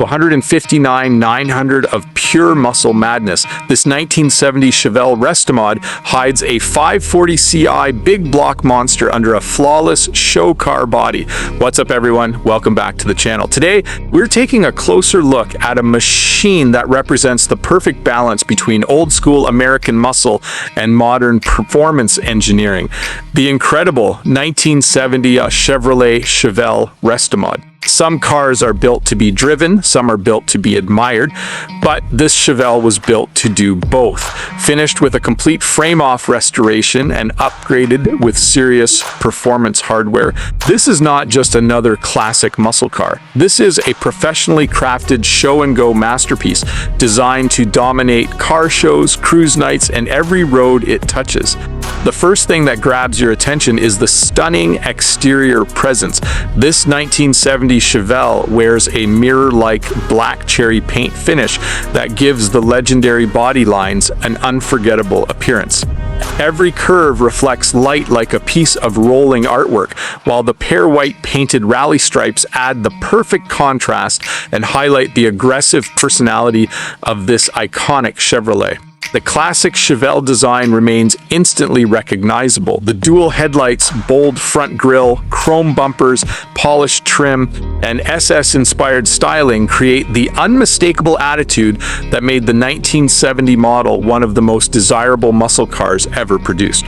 159,900 of pure muscle madness. This 1970 Chevelle Restomod hides a 540 Ci big block monster under a flawless show car body. What's up, everyone? Welcome back to the channel. Today, we're taking a closer look at a machine that represents the perfect balance between old school American muscle and modern performance engineering. The incredible 1970 Chevrolet Chevelle Restomod. Some cars are built to be driven, some are built to be admired, but this Chevelle was built to do both. Finished with a complete frame-off restoration and upgraded with serious performance hardware, this is not just another classic muscle car. This is a professionally crafted show-and-go masterpiece designed to dominate car shows, cruise nights, and every road it touches. The first thing that grabs your attention is the stunning exterior presence. This 1970 Chevelle wears a mirror-like black cherry paint finish that gives the legendary body lines an unforgettable appearance. Every curve reflects light like a piece of rolling artwork, while the Pear White painted rally stripes add the perfect contrast and highlight the aggressive personality of this iconic Chevrolet. The classic Chevelle design remains instantly recognizable. The dual headlights, bold front grille, chrome bumpers, polished trim, and SS-inspired styling create the unmistakable attitude that made the 1970 model one of the most desirable muscle cars ever produced.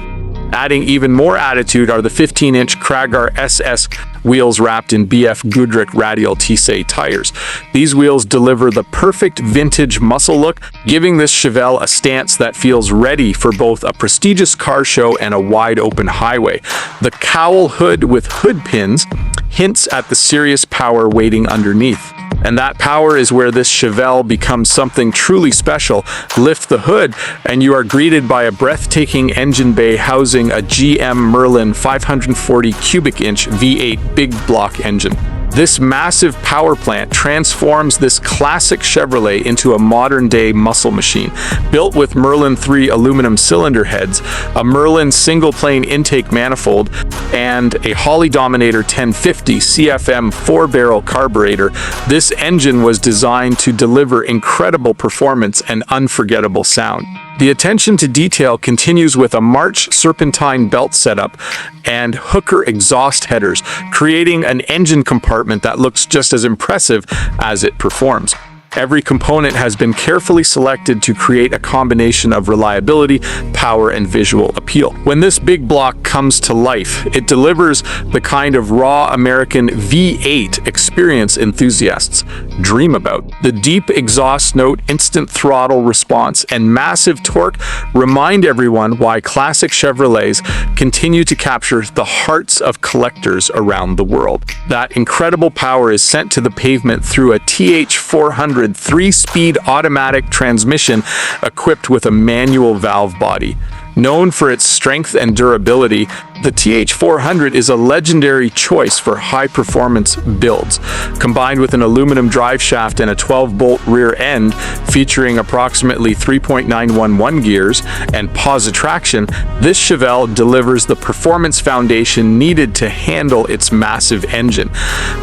Adding even more attitude are the 15-inch Kragar SS wheels wrapped in BF Goodrich radial Tissé tires. These wheels deliver the perfect vintage muscle look, giving this Chevelle a stance that feels ready for both a prestigious car show and a wide-open highway. The cowl hood with hood pins hints at the serious power waiting underneath. And that power is where this Chevelle becomes something truly special. Lift the hood, and you are greeted by a breathtaking engine bay housing a GM Merlin 540 cubic inch V8 big block engine. This massive power plant transforms this classic Chevrolet into a modern-day muscle machine. Built with Merlin III aluminum cylinder heads, a Merlin single-plane intake manifold, and a Holley Dominator 1050 CFM 4-barrel carburetor, this engine was designed to deliver incredible performance and unforgettable sound. The attention to detail continues with a March serpentine belt setup and hooker exhaust headers, creating an engine compartment that looks just as impressive as it performs. Every component has been carefully selected to create a combination of reliability, power, and visual appeal. When this big block comes to life, it delivers the kind of raw American V8 experience enthusiasts dream about. The deep exhaust note, instant throttle response, and massive torque remind everyone why classic Chevrolets continue to capture the hearts of collectors around the world. That incredible power is sent to the pavement through a TH400 3-speed automatic transmission equipped with a manual valve body. Known for its strength and durability, the TH400 is a legendary choice for high-performance builds. Combined with an aluminum drive shaft and a 12-bolt rear end featuring approximately 3.911 gears and Positraction, this Chevelle delivers the performance foundation needed to handle its massive engine.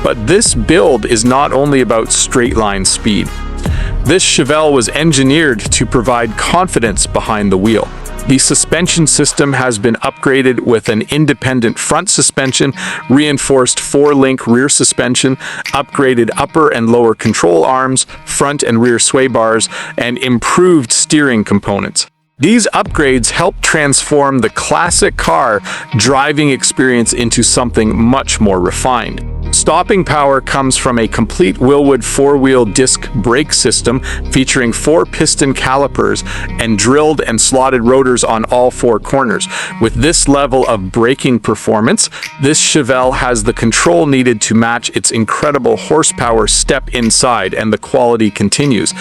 But this build is not only about straight-line speed. This Chevelle was engineered to provide confidence behind the wheel. The suspension system has been upgraded with an independent front suspension, reinforced 4-link rear suspension, upgraded upper and lower control arms, front and rear sway bars, and improved steering components. These upgrades help transform the classic car driving experience into something much more refined. Stopping power comes from a complete Wilwood 4-wheel disc brake system featuring 4 piston calipers and drilled and slotted rotors on all 4 corners. With this level of braking performance, this Chevelle has the control needed to match its incredible horsepower step inside, and the quality continues.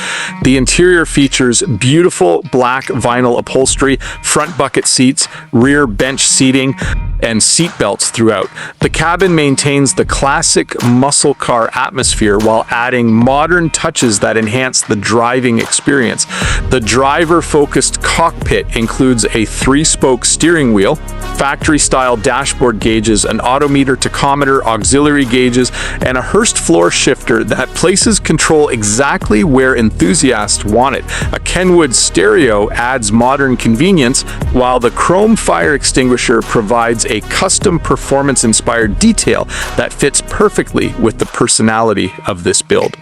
The interior features beautiful black vinyl upholstery, front bucket seats, rear bench seating, and seat belts throughout. The cabin maintains the classic muscle car atmosphere while adding modern touches that enhance the driving experience. The driver-focused cockpit includes a 3-spoke steering wheel, factory-style dashboard gauges, an odometer, tachometer, auxiliary gauges, and a Hurst floor shifter that places control exactly where enthusiasts want it. A Kenwood stereo adds modern convenience, while the chrome fire extinguisher provides a custom performance-inspired detail that fits perfectly with the personality of this build.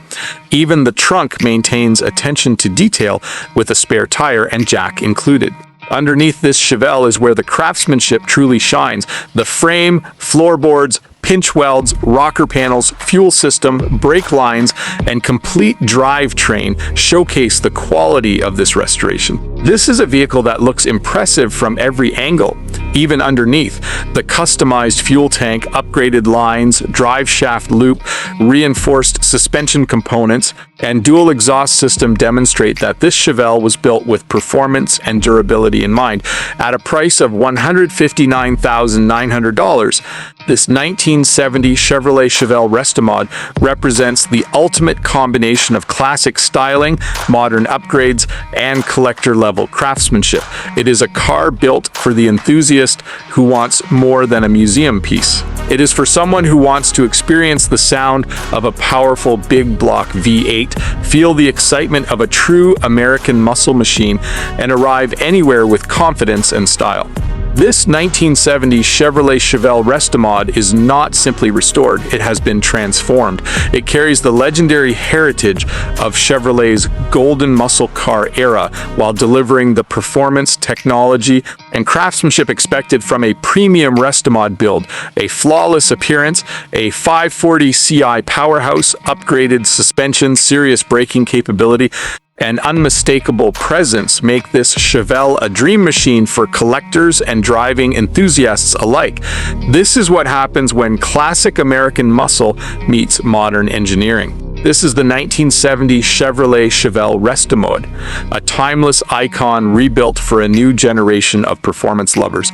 Even the trunk maintains attention to detail with a spare tire and jack included. Underneath this Chevelle is where the craftsmanship truly shines. The frame, floorboards, pinch welds, rocker panels, fuel system, brake lines, and complete drivetrain showcase the quality of this restoration. This is a vehicle that looks impressive from every angle. Even underneath, the customized fuel tank, upgraded lines, drive shaft loop, reinforced suspension components, and dual exhaust system demonstrate that this Chevelle was built with performance and durability in mind. At a price of $159,900, this 1970 Chevrolet Chevelle Restomod represents the ultimate combination of classic styling, modern upgrades, and collector-level craftsmanship. It is a car built for the enthusiast who wants more than a museum piece. It is for someone who wants to experience the sound of a powerful big block V8, feel the excitement of a true American muscle machine, and arrive anywhere with confidence and style. This 1970 Chevrolet Chevelle Restomod is not simply restored, it has been transformed. It carries the legendary heritage of Chevrolet's golden muscle car era while delivering the performance, technology, and craftsmanship expected from a premium Restomod build. A flawless appearance, a 540 CI powerhouse, upgraded suspension, serious braking capability, and unmistakable presence make this Chevelle a dream machine for collectors and driving enthusiasts alike. This is what happens when classic American muscle meets modern engineering. This is the 1970 Chevrolet Chevelle Restomod, a timeless icon rebuilt for a new generation of performance lovers.